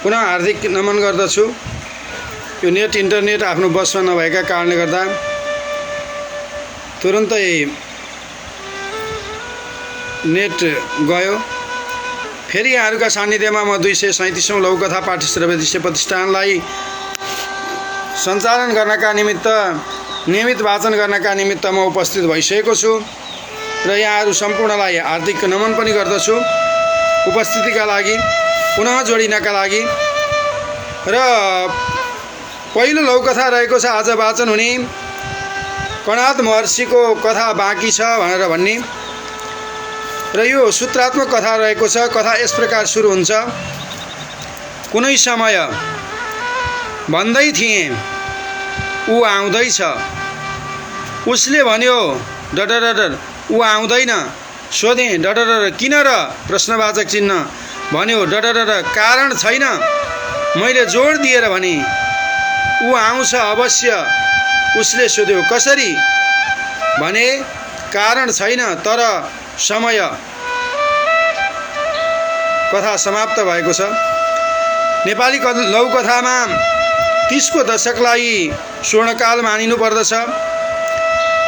पुनः हार्दिक नमन गर्दछु। यो नेट इन्टरनेट आफ्नो बसमा नभएका कारणले गर्दा तुरुन्तै नेट गयो। फेरि यहाँहरूका सान्निध्यमा म 237औं लघुकथा पाठ्यश्रव्य दृश्य प्रतिष्ठानलाई सञ्चालन गर्नका निमित्त नियमित वाचन गर्नका निमित्त म उपस्थित भइसकेको छु र यहाँहरू सम्पूर्णलाई हार्दिक नमन पनि गर्दछु उपस्थितिका लागि, पुनः जोडिनका लागि। र पहिलो लघुकथा रहेको छ आज वाचन हुने कणाद महर्षिको कथा बाँकी छ भनेर भन्ने र यो सूत्रात्मक कथा रहेको छ। कथा यस प्रकार सुरु हुन्छ। कुनै समय भन्दै थिएँ ऊ आउँदैछ। उसले भन्यो डडडडर ऊ आउँदैन। सोधेँ डडडडर किन र? प्रश्नवाचक चिन्ह। भन्यो डडडडर कारण छैन। मैले जोड दिएर भने ऊ आउँछ अवश्य। उसले सोध्यो कसरी? भने कारण छैन तर समय। कथा समाप्त भएको छ। नेपाली लघुकथामा 30 को दशकलाई स्वर्णकाल मानिनु पर्दछ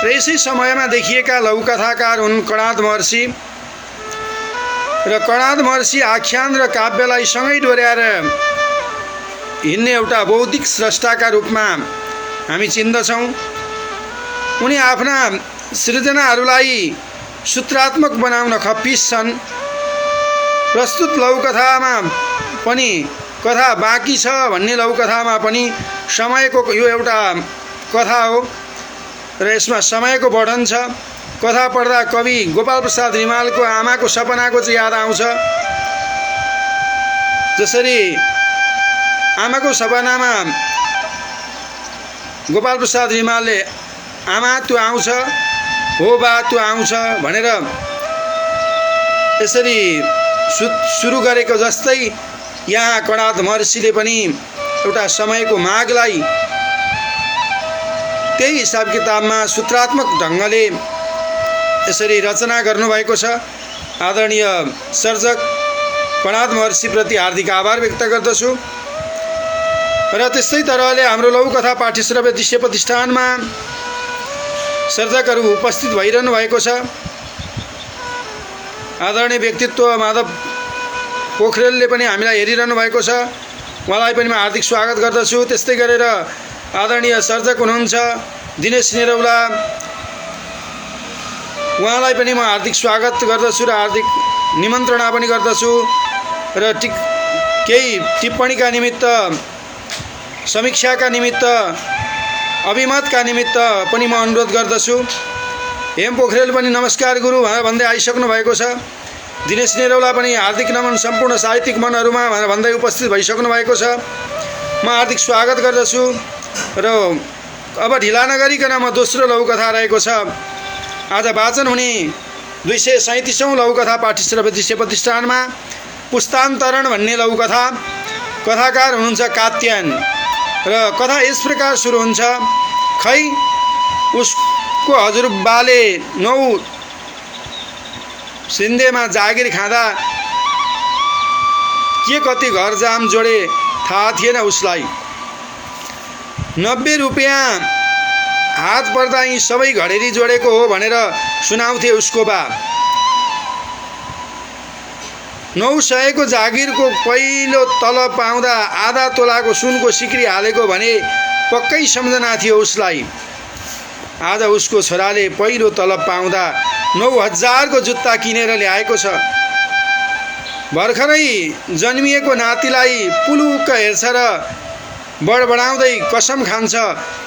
र यसै समयमा देखिएका लघुकथाकार हुन् कणाद महर्षि। र कणाद महर्षि आख्यान र काव्यलाई सँगै डोर्याएर हिँड्ने एउटा बौद्धिक स्रष्टाका रूपमा हामी चिन्दछौँ। उनी आफ्ना सृजनाहरूलाई सूत्रात्मक बनाउन खप्पिस छन्। प्रस्तुत लघुकथामा पनि कथा बाँकी छ भन्ने लघुकथामा पनि समयको यो एउटा कथा हो र यसमा समयको वर्णन छ। कथा पढ्दा कवि गोपालप्रसाद रिमालको आमाको सपनाको चाहिँ याद आउँछ। जसरी आमाको सपनामा गोपालप्रसाद रिमालले आमा तँ आउँछ, हो बा तँ आउँछ भनेर यसरी सुरु गरेको जस्तै यहाँ कणाद महर्षिले पनि एउटा समयको मागलाई त्यही हिसाब किताबमा सूत्रात्मक ढङ्गले यसरी रचना गर्नुभएको छ। आदरणीय सर्जक कणाद महर्षिप्रति हार्दिक आभार व्यक्त गर्दछु। र त्यस्तै तरहले हाम्रो लघुकथा पाठ्यश्रव्य दृश्य प्रतिष्ठानमा सर्जकहरू उपस्थित भइरहनु भएको छ। आदरणीय व्यक्तित्व माधव पोखरेलले पनि हामीलाई हेरिरहनु भएको छ। उहाँलाई पनि म हार्दिक स्वागत गर्दछु। त्यस्तै गरेर आदरणीय सर्जक हुनुहुन्छ दिनेश निरौला, उहाँलाई पनि म हार्दिक स्वागत गर्दछु र हार्दिक निमन्त्रणा पनि गर्दछु। र केही टिप्पणीका निमित्त, समीक्षाका निमित्त, अभिमतका निमित्त पनि म अनुरोध गर्दछु। हेम पोखरेल पनि नमस्कार गुरु भनेर भन्दै आइसक्नु भएको छ। दिनेश निरौला पनि हार्दिक नमन सम्पूर्ण साहित्यिक मनहरूमा भनेर भन्दै उपस्थित भइसक्नु भएको छ। म हार्दिक स्वागत गर्दछु। र अब ढिला नगरिकन म दोस्रो लघुकथा रहेको छ आज वाचन हुने 237औं लघुकथा पाठ्यश्रव्य दृश्य प्रतिष्ठानमा पुस्तान्तरण भन्ने लघुकथा। कथाकार हुनुहुन्छ कात्यायन र कथा यस प्रकार सुरु हुन्छ। खै उसको हजुरबाले 9 सिन्धेमा जागिर खाँदा के कति घर जाम जोडे थाहा थिएन उसलाई। 90 रुपियाँ हात पर्दा यी सबै घडेरी जोडेको हो भनेर सुनाउँथे उसको बा। 900 को जागिरको पहिलो तलब पाउँदा आधा तोलाको सुनको सिक्री हालेको भने पक्कै सम्झना थियो उसलाई। आज उसको छोराले पहिलो तलब पाउँदा 9000 को जुत्ता किनेर ल्याएको छ। भर्खरै जन्मिएको नातिलाई पुलुक्क हेर्छ र बडबडाउँदै कसम खान्छ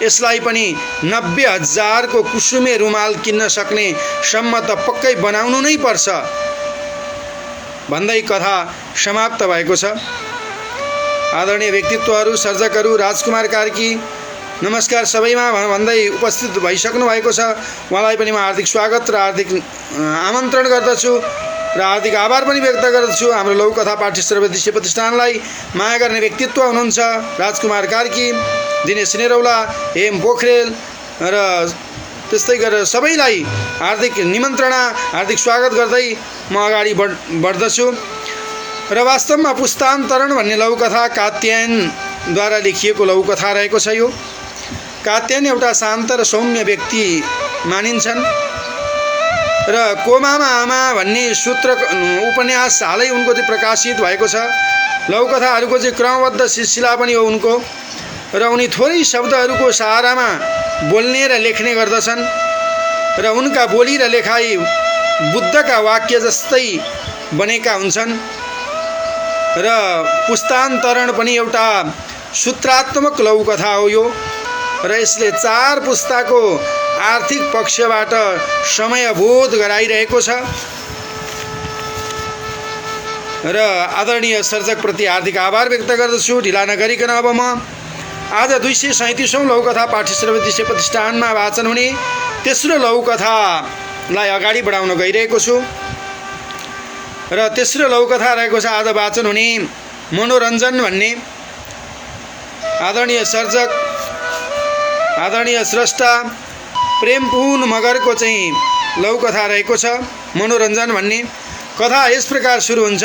यसलाई पनि 90,000 को कुसुमे रुमाल किन्न सक्ने सम्म त पक्कै बनाउनु नै पर्छ भन्दै कथा समाप्त भएको छ। आदरणीय व्यक्तित्वहरू, सर्जकहरू, राजकुमार कार्की नमस्कार सबैमा भन्दै उपस्थित भइसक्नु भएको छ। उहाँलाई पनि म हार्दिक स्वागत र हार्दिक आमन्त्रण गर्दछु र हार्दिक आभार पनि व्यक्त गर्दछु। हाम्रो लघुकथा पाठ्यश्रव्य दृश्य प्रतिष्ठानलाई माया गर्ने व्यक्तित्व हुनुहुन्छ राजकुमार कार्की, दिनेश निरौला, हेम पोखरेल र त्यस्तै गरेर सबैलाई हार्दिक निमन्त्रणा, हार्दिक स्वागत गर्दै म अगाडि बढ्दछु। र वास्तवमा पुस्तान्तरण भन्ने लघुकथा कात्यायनद्वारा लेखिएको लघुकथा रहेको छ। यो कात्यायन एउटा शान्त र सौम्य व्यक्ति मानिन्छन् र कोमामा आमा भन्ने सूत्र उपन्यास हालै उनको चाहिँ प्रकाशित भएको छ। लघुकथाहरूको चाहिँ क्रमबद्ध सिलसिला पनि हो उनको, र उनी थोरै शब्दहरूको सहारामा बोल्ने र लेख्ने गर्दछन् र उनका बोली र लेखाइ बुद्धका वाक्य जस्तै बनेका हुन्छन्। र पुस्तान्तरण पनि एउटा सूत्रात्मक लघुकथा हो यो, र यसले 4 पुस्ताको आर्थिक पक्षबाट समयबोध गराइरहेको छ। र आदरणीय सर्जकप्रति हार्दिक आभार व्यक्त गर्दछु। ढिला नगरिकन अब म आज 237औं लघुकथा पाठ्यश्रव्य दृश्य प्रतिष्ठानमा वाचन हुने तेस्रो लघुकथालाई अगाडि बढाउन गइरहेको छु। र तेस्रो लघुकथा रहेको छ आज वाचन हुने मनोरञ्जन भन्ने। आदरणीय सर्जक, आदरणीय स्रष्टा प्रेमपुन मगरको चाहिँ लघुकथा रहेको छ मनोरञ्जन भन्ने। कथा यस प्रकार सुरु हुन्छ।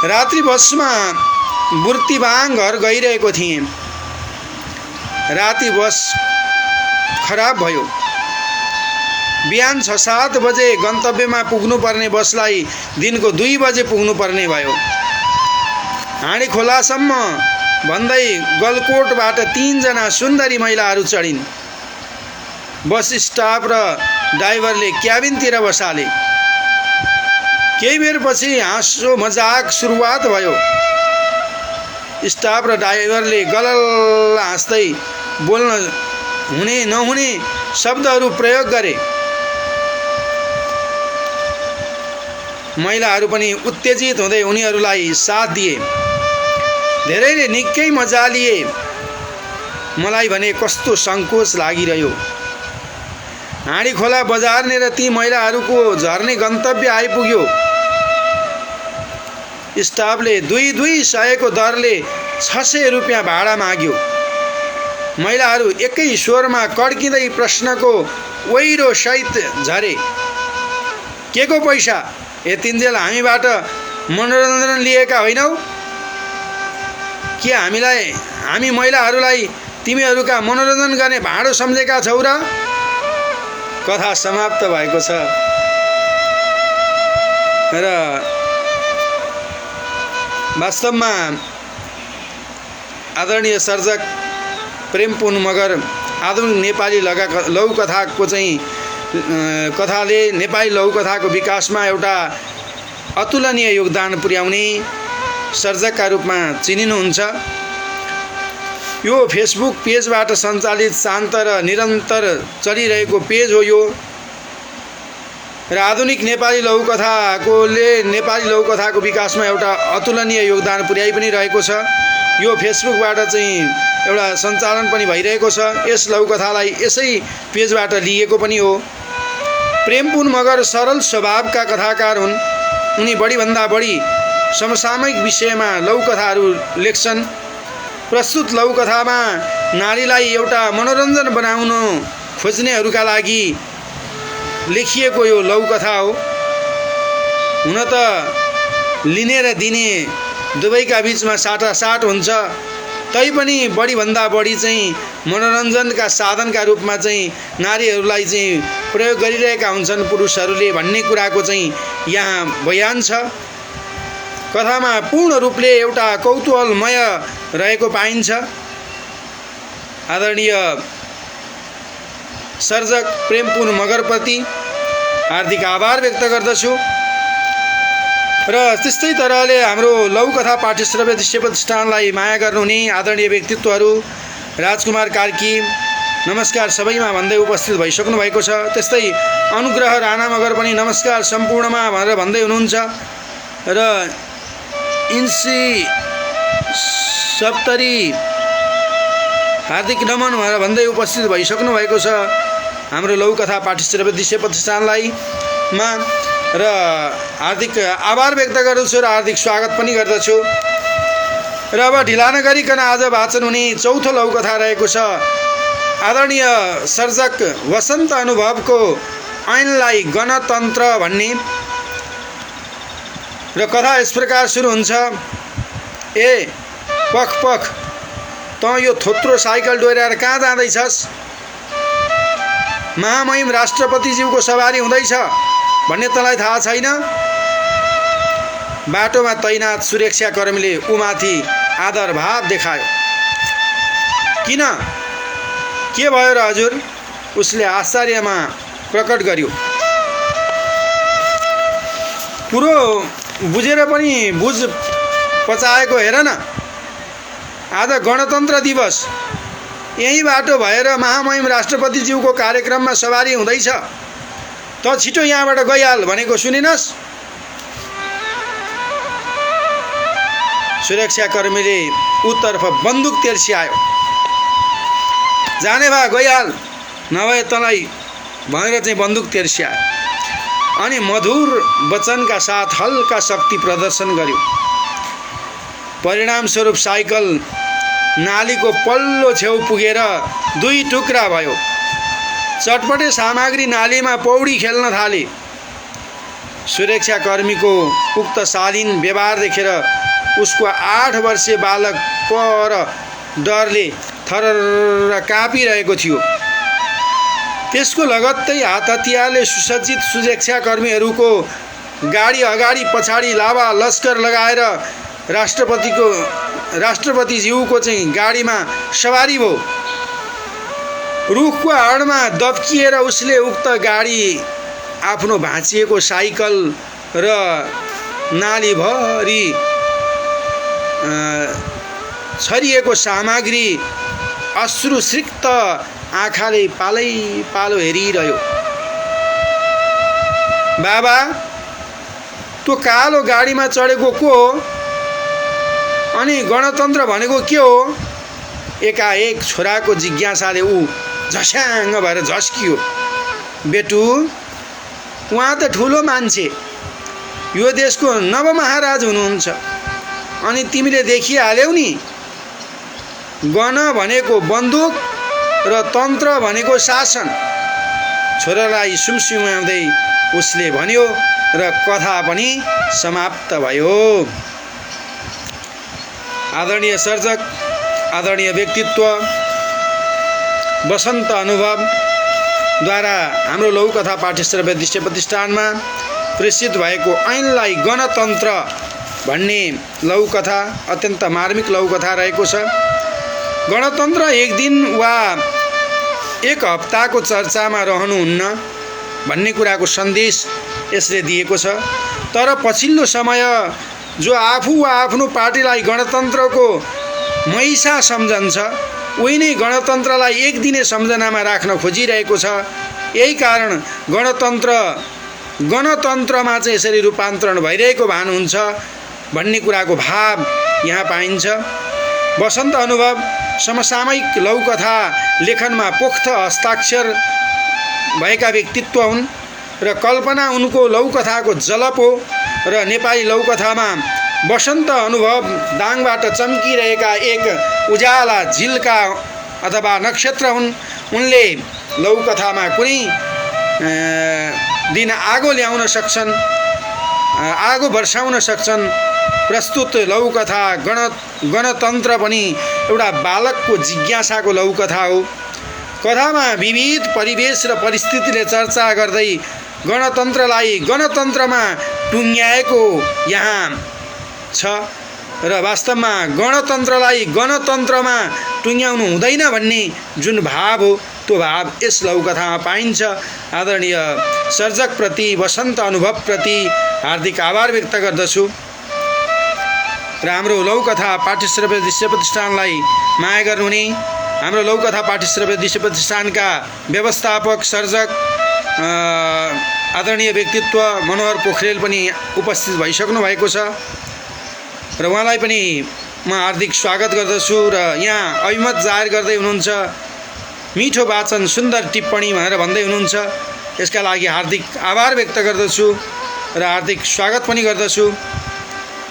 रात्रि बसमा बुर्तिवाङ घर गइरहेको थिएँ। राति बस खराब भयो। बिहान 6-7 बजे गन्तव्यमा पुग्नुपर्ने बसलाई दिनको 2 बजे पुग्नुपर्ने भयो। हाँडी खोलासम्म भन्दै गलकोटबाट 3 जना सुन्दरी महिलाहरू चढिन्। बस स्टाफ र ड्राइभरले क्याबिनतिर बसाले। केही बेरपछि हाँसो मजाक सुरुवात भयो। स्टाफ र ड्राइभरले गलल हाँस्दै बोल्न हुने नहुने शब्दहरू प्रयोग गरे। महिलाहरू पनि उत्तेजित हुँदै उनीहरूलाई साथ दिए। धेरैले निकै मजा लिए। मलाई भने कस्तो सङ्कोच लागिरह्यो। हाँडी खोला बजार्ने ती महिलाहरूको झर्ने गन्तव्य आइपुग्यो। स्टाफले 2-2 को दरले 600 रुपियाँ भाडा माग्यो। महिलाहरू एकै स्वरमा कड्किँदै प्रश्नको ओइरो सहित झरे। के को पैसा? यतिन्जेल हामीबाट मनोरञ्जन लिएका होइनौ? के हामी महिलाहरूलाई तिमीहरूका मनोरञ्जन गर्ने भाडो सम्झेका छौ र? कथा समाप्त भएको छ। र वास्तवमा आदरणीय सर्जक प्रेमपुन मगर आधुनिक नेपाली लघुकथाको चाहिँ कथाले नेपाली लघुकथाको विकासमा एउटा अतुलनीय योगदान पुर्याउने सर्जकका रूपमा चिनिनुहुन्छ। यो फेसबुक पेजबाट सञ्चालित शान्त र निरन्तर चलिरहेको पेज हो यो। र आधुनिक नेपाली लघुकथाको विकासमा एउटा अतुलनीय योगदान पुर्याइ पनि रहेको छ। यो फेसबुकबाट चाहिँ एउटा सञ्चालन पनि भइरहेको छ। यस लघुकथालाई यसै पेजबाट लिएको पनि हो। प्रेमपुन मगर सरल स्वभावका कथाकार हुन्। उनी बढीभन्दा बढी समसामयिक विषयमा लघुकथाहरू लेख्छन्। प्रस्तुत लघुकथामा नारीलाई एउटा मनोरञ्जन बनाउन खोज्नेहरूका लागि लेखिएको यो लघुकथा हो। हुन त लिने र दिने दुवैका बीचमा साटासाट हुन्छ, तैपनि बढीभन्दा बढी चाहिँ मनोरञ्जनका साधनका रूपमा चाहिँ नारीहरूलाई चाहिँ प्रयोग गरिरहेका हुन्छन् पुरुषहरूले भन्ने कुराको चाहिँ यहाँ बयान छ। कथामा पूर्ण रूपले एउटा कौतूहलमय रहेको पाइन्छ। आदरणीय सर्जक प्रेमपुन मगरप्रति हार्दिक आभार व्यक्त गर्दछु। र त्यस्तै तरहले हाम्रो लघुकथा पाठ्यश्रव्य दृश्य प्रतिष्ठानलाई माया गर्नुहुने आदरणीय व्यक्तित्वहरू राजकुमार कार्की नमस्कार सबैमा भन्दै उपस्थित भइसक्नु भएको छ। त्यस्तै अनुग्रह राणा मगर पनि नमस्कार सम्पूर्णमा भनेर भन्दै हुनुहुन्छ। र इन्सी सप्तरी हार्दिक नमन भनेर भन्दै उपस्थित भइसक्नु भएको छ हाम्रो लघुकथा पाठ्यश्रव्य दृश्य प्रतिष्ठानलाई मा। र हार्दिक आभार व्यक्त गर्दछु र हार्दिक स्वागत पनि गर्दछु। र अब ढिला नगरिकन आज वाचन हुने चौथो लघुकथा रहेको छ आदरणीय सर्जक वसन्त अनुभवको ऐनलाई गणतन्त्र भन्ने। र कथा यस प्रकार सुरु हुन्छ। ए पख पख, तँ यो थोत्रो साइकल डोर्याएर कहाँ जाँदैछस्? महामहिम राष्ट्रपतिज्यूको सवारी हुँदैछ भन्ने तँलाई थाहा छैन? बाटोमा तैनात सुरक्षाकर्मीले उमाथि आदर भाव देखायो। किन, के भयो र हजुर? उसले आश्चर्यमा प्रकट गर्यो। पुरो बुझेर पनि बुझ पचाएको हेर न, आज गणतन्त्र दिवस, यही बाटो भएर महामहिम राष्ट्रपतिज्यूको कार्यक्रममा सवारी हुँदैछ। त छिटो यहाँबाट गइहाल भनेको सुनेनस्? सुरक्षाकर्मीले उत्तर्फ बन्दुक तेर्स्यायो। जाने भए गइहाल, नभए तँलाई भनेर चाहिँ बन्दुक तेर्स्यायो अनि मधुर वचनका साथ हल्का शक्ति प्रदर्शन गर्यो। परिणामस्वरूप साइकल नालीको पल्लो छेउ पुगेर 2 टुक्रा भयो। चटपटे सामग्री नालीमा पौडी खेल्न थाले। सुरक्षाकर्मीको उक्त शालीन व्यवहार देखेर उसको 8 वर्षीय बालक पर डरले थरर काँपिरहेको थियो। त्यसको लगत्तै हात हतियारले सुसज्जित सुरक्षाकर्मीहरूको गाडी अगाडि पछाडि लावा लस्कर लगाएर राष्ट्रपतिज्यूको चाहिँ गाडीमा सवारी भयो। रुखको आडमा दब्किएर उसले उक्त गाडी आफ्नो भाँचिएको साइकल र नालीभरि छरिएको सामग्री अश्रुसिक्त आँखाले पालै पालो हेरिरह्यो। बाबा, त्यो कालो गाडीमा चढेको को हो? अनि गणतन्त्र भनेको के हो? एकाएक छोराको जिज्ञासाले ऊ झस्याङ्ग भएर झस्कियो। बेटु, उहाँ त ठुलो मान्छे, यो देशको नवमहाराज हुनुहुन्छ, अनि तिमीले देखिहाल्यौ नि, गण भनेको बन्दुक र तन्त्र भनेको शासन। छोरालाई सुमसुम्याउँदै उसले भन्यो र कथा पनि समाप्त भयो। आदरणीय सर्जक, आदरणीय व्यक्तित्व वसन्त अनुभवद्वारा हाम्रो लघुकथा पाठ्यश्रव्य दृश्य प्रतिष्ठानमा प्रेषित भएको ऐनलाई गणतन्त्र भन्ने लघुकथा अत्यन्त मार्मिक लघुकथा रहेको छ। गणतन्त्र एक दिन वा एक हप्ताको चर्चामा रहनुहुन्न भन्ने कुराको सन्देश यसले दिएको छ। तर पछिल्लो समय जो आफू वा आफ्नो पार्टीलाई गणतन्त्रको महिषा सम्झन्छ, उही नै गणतन्त्रलाई एक दिने सम्झनामा राख्न खोजिरहेको छ। यही कारण गणतन्त्रमा चाहिँ यसरी रूपान्तरण भइरहेको भान हुन्छ भन्ने कुराको भाव यहाँ पाइन्छ। वसन्त अनुभव समसामयिक लघुकथा लेखनमा पोख्त हस्ताक्षर भएका व्यक्तित्व हुन् र कल्पना उनको लघुकथाको जलप हो र नेपाली लघुकथामा वसन्त अनुभव दाङबाट चम्किरहेका एक उज्याला झिल्का अथवा नक्षत्र हुन्। उनले लघुकथामा कुनै दिन आगो ल्याउन सक्छन्, आगो वर्षाउन सक्छन्। प्रस्तुत लघुकथा गणतन्त्र पनि एउटा बालकको जिज्ञासाको लघुकथा हो। कथामा विविध परिवेश र परिस्थितिले चर्चा गर्दै गणतन्त्रलाई गणतन्त्रमा टुङ्ग्याएको यहाँ छ र वास्तवमा गणतन्त्रलाई गणतन्त्रमा टुङ्ग्याउनु हुँदैन भन्ने जुन भाव हो, त्यो भाव यस लघुकथामा पाइन्छ। आदरणीय सर्जकप्रति, वसन्त अनुभवप्रति हार्दिक आभार व्यक्त गर्दछु र हाम्रो लघुकथा पाठ्यश्रव्य दृश्य प्रतिष्ठानलाई माया गर्नुहुने हाम्रो लघुकथा पाठ्यश्रव्य दृश्य प्रतिष्ठानका व्यवस्थापक सर्जक आदरणीय व्यक्तित्व मनोहर पोखरेल पनि उपस्थित भइसक्नु भएको छ र उहाँलाई पनि म हार्दिक स्वागत गर्दछु र यहाँ अभिमत जाहेर गर्दै हुनुहुन्छ। मिठो वाचन, सुन्दर टिप्पणी भनेर भन्दै हुनुहुन्छ। यसका लागि हार्दिक आभार व्यक्त गर्दछु र हार्दिक स्वागत पनि गर्दछु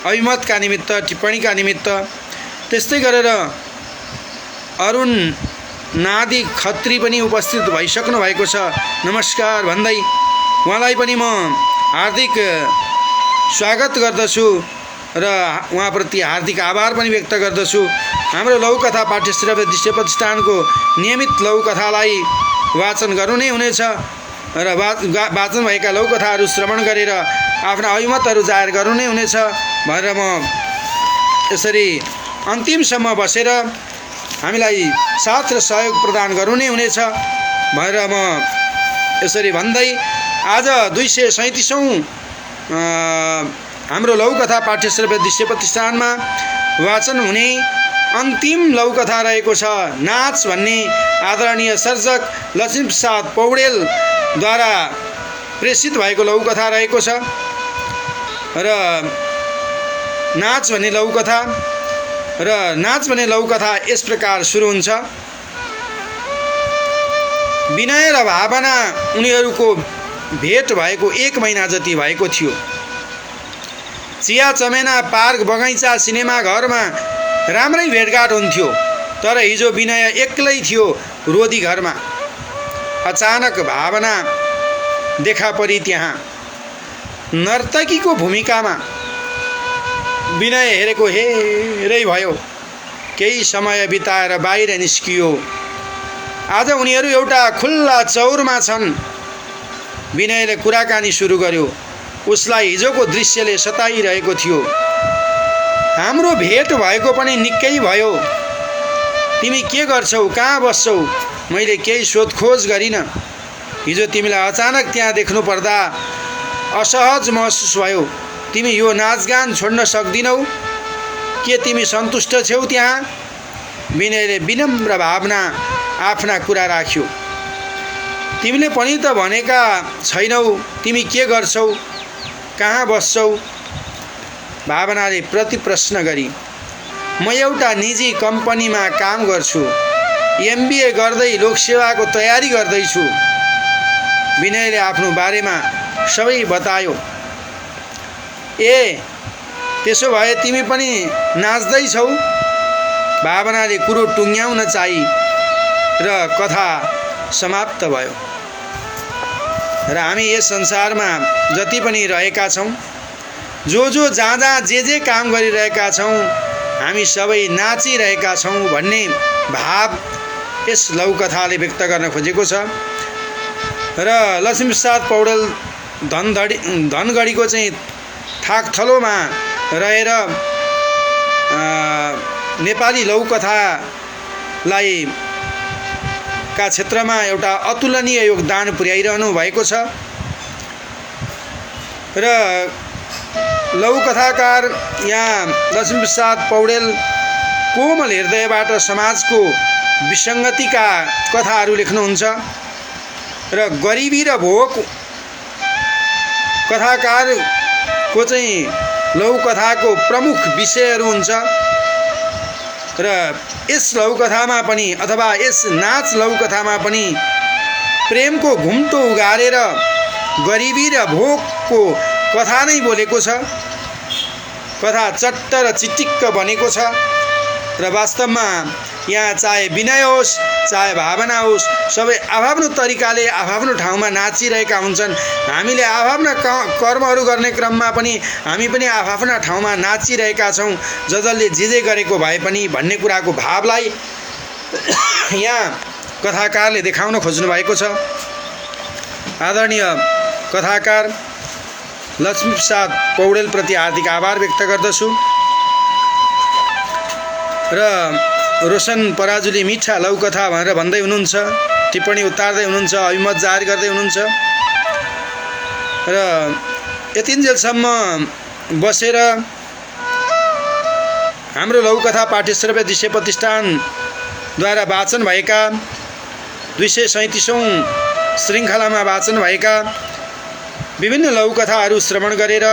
अभिमतका निमित्त, टिप्पणीका निमित्त। त्यस्तै गरेर अरुण नादी खत्री पनि उपस्थित भइसक्नु भएको छ। नमस्कार भन्दै उहाँलाई पनि म हार्दिक स्वागत गर्दछु र उहाँप्रति हार्दिक आभार पनि व्यक्त गर्दछु। हाम्रो लघुकथा पाठ्यश्रव्य दृश्य प्रतिष्ठानको नियमित लघुकथालाई वाचन गर्नु नै हुनेछ र वाचन भएका लघुकथाहरू श्रवण गरेर आफ्ना अभिमतहरू जाहेर गर्नु नै हुनेछ भनेर म यसरी अन्तिमसम्म बसेर हामीलाई साथ र सहयोग प्रदान गर्नु नै हुनेछ भनेर म यसरी भन्दै आज 237औं हाम्रो लघुकथा पाठ्यश्रव्य दृश्य प्रतिष्ठानमा वाचन हुने अन्तिम लघुकथा रहेको छ नाच भन्ने आदरणीय सर्जक लक्ष्मीप्रसाद पौडेलद्वारा प्रेषित भएको लघुकथा रहेको छ र नाच भन्ने लघुकथा यस प्रकार सुरु हुन्छ। विनय र भावना उनीहरूको भेट भएको 1 महिना जति भएको थियो। चिया चमेना पार्क बगैँचा सिनेमा घरमा राम्रै भेटघाट हुन्थ्यो, तर हिजो विनय एक्लै थियो रोदी घरमा। अचानक भावना देखा परी त्यहाँ नर्तकीको भूमिकामा। विनय हेरेको हेरै भयो। केही समय बिताएर बाहिर निस्कियो। आज उनीहरू एउटा खुल्ला चौरमा छन्। विनयले कुराकानी सुरु गर्यो। उसलाई हिजोको दृश्यले सताइरहेको थियो। हाम्रो भेट भएको पनि निकै भयो। तिमी के गर्छौ, कहाँ बस्छौ? मैले केही सोधखोज गरिनँ। हिजो तिमीलाई अचानक त्यहाँ देख्नु पर्दा असहज महसुस भयो। तिमी यो नाचगान छोड्न सक्दिनौ? के तिमी सन्तुष्ट छौ त्यहाँ? विनयले विनम्र भावना आफ्ना कुरा राख्यो। तिमीले पनि त भनेका छैनौ तिमी के गर्छौ, कहाँ बस्छौ? भावनाले प्रति प्रश्न गरी। म एउटा निजी कम्पनीमा काम गर्छु। MBA गर्दै लोकसेवाको तयारी गर्दैछु। विनयले आफ्नो बारेमा सबै बतायो। ए, त्यसो भए तिमी पनि नाच्दैछौ? भावनाले कुरो टुङ्ग्याउन चाहिँ र कथा समाप्त भयो। र हामी यस संसारमा जति पनि रहेका छौँ, जो जहाँ जे काम गरिरहेका छौँ, हामी सबै नाचिरहेका छौँ भन्ने भाव यस लघुकथाले व्यक्त गर्न खोजेको छ। र लक्ष्मीप्रसाद पौडेल धनगढीको चाहिँ थाकथलोमा रहेर नेपाली लघुकथालाई का क्षेत्रमा एउटा अतुलनीय योगदान पुर्याइरहनु भएको छ। र लघुकथाकार यहाँ लक्ष्मीप्रसाद पौडेल कोमल हृदयबाट समाजको विसङ्गतिका कथाहरू लेख्नुहुन्छ र गरिबी र भोक कथाकारको चाहिँ लघुकथाको प्रमुख विषयहरू हुन्छ। र यस लघुकथामा पनि अथवा यस नाच लघुकथामा पनि प्रेमको घुम्टो उगारेर गरिबी र भोकको कथा नै बोलेको छ। कथा चट्ट र चिटिक्क बनेको छ र वास्तवमा यहाँ चाहे विनय होस् चाहे भावना होस्, सबै आफ्नो तरिकाले आफ्नो ठाउँमा नाचिरहेका हुन्छन्। हामीले आफ्ना कर्महरू गर्ने क्रममा पनि हामी पनि आफ्ना ठाउँमा नाचिरहेका छौँ, जसले जे गरेको भए पनि भन्ने कुराको भावलाई यहाँ कथाकारले देखाउन खोज्नु भएको छ। आदरणीय कथाकार लक्ष्मीप्रसाद पौडेलप्रति हार्दिक आभार व्यक्त गर्दछु र रोशन पराजुली मिठा लघुकथा भनेर भन्दै हुनुहुन्छ, टिप्पणी उतार्दै हुनुहुन्छ, अभिमत जाहेर गर्दै हुनुहुन्छ र यतिन्जेलसम्म बसेर हाम्रो लघुकथा पाठ्यश्रव्य दृश्य प्रतिष्ठानद्वारा वाचन भएका 237औं श्रृङ्खलामा वाचन भएका विभिन्न लघुकथाहरू श्रवण गरेर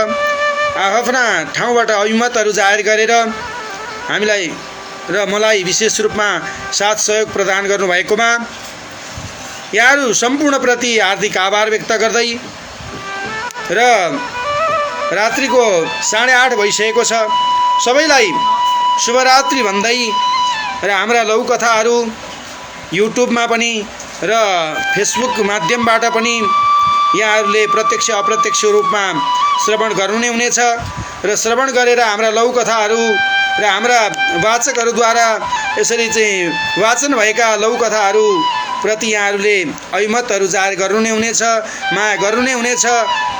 आफ्ना ठाउँबाट अभिमतहरू जाहेर गरेर हामीलाई र मलाई विशेष रूपमा साथ सहयोग प्रदान गर्नुभएकोमा यहाँहरू सम्पूर्णप्रति हार्दिक आभार व्यक्त गर्दै र रात्रिको 8:30 भइसकेको छ। सबैलाई शुभरात्रि भन्दै र हाम्रा लघुकथाहरू युट्युबमा पनि र फेसबुक माध्यमबाट पनि यहाँहरूले प्रत्यक्ष अप्रत्यक्ष रूपमा श्रवण गर्नु नै हुनेछ र श्रवण गरेर हाम्रा लौकथाहरू र हाम्रा वाचकहरूद्वारा यसरी चाहिँ वाचन भएका लौकथाहरू प्रति यहाँहरूले अभिमतहरू जाहेर गर्नु नै हुनेछ, माया गर्नु नै हुनेछ,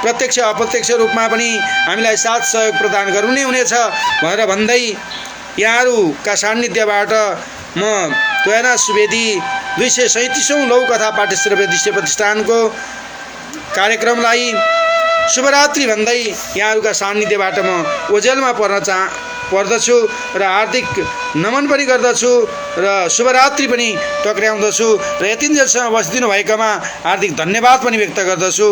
प्रत्यक्ष अप्रत्यक्ष रूपमा पनि हामीलाई साथ सहयोग प्रदान गर्नु नै हुनेछ भनेर भन्दै यहाँहरूका सान्निध्यबाट म त्वयना सुवेदी 237औं लौकथा पाठ्यश्रव्य दृश्य प्रतिष्ठानको कार्यक्रमलाई शुभरात्रि भन्दै यहाँहरूका सान्निध्यबाट म ओझेलमा पर्दछु र हार्दिक नमन पनि गर्दछु र शुभरात्रि पनि टक्र्याउँदछु र यतिन्जेलसम्म बसिदिनु भएकामा हार्दिक धन्यवाद पनि व्यक्त गर्दछु।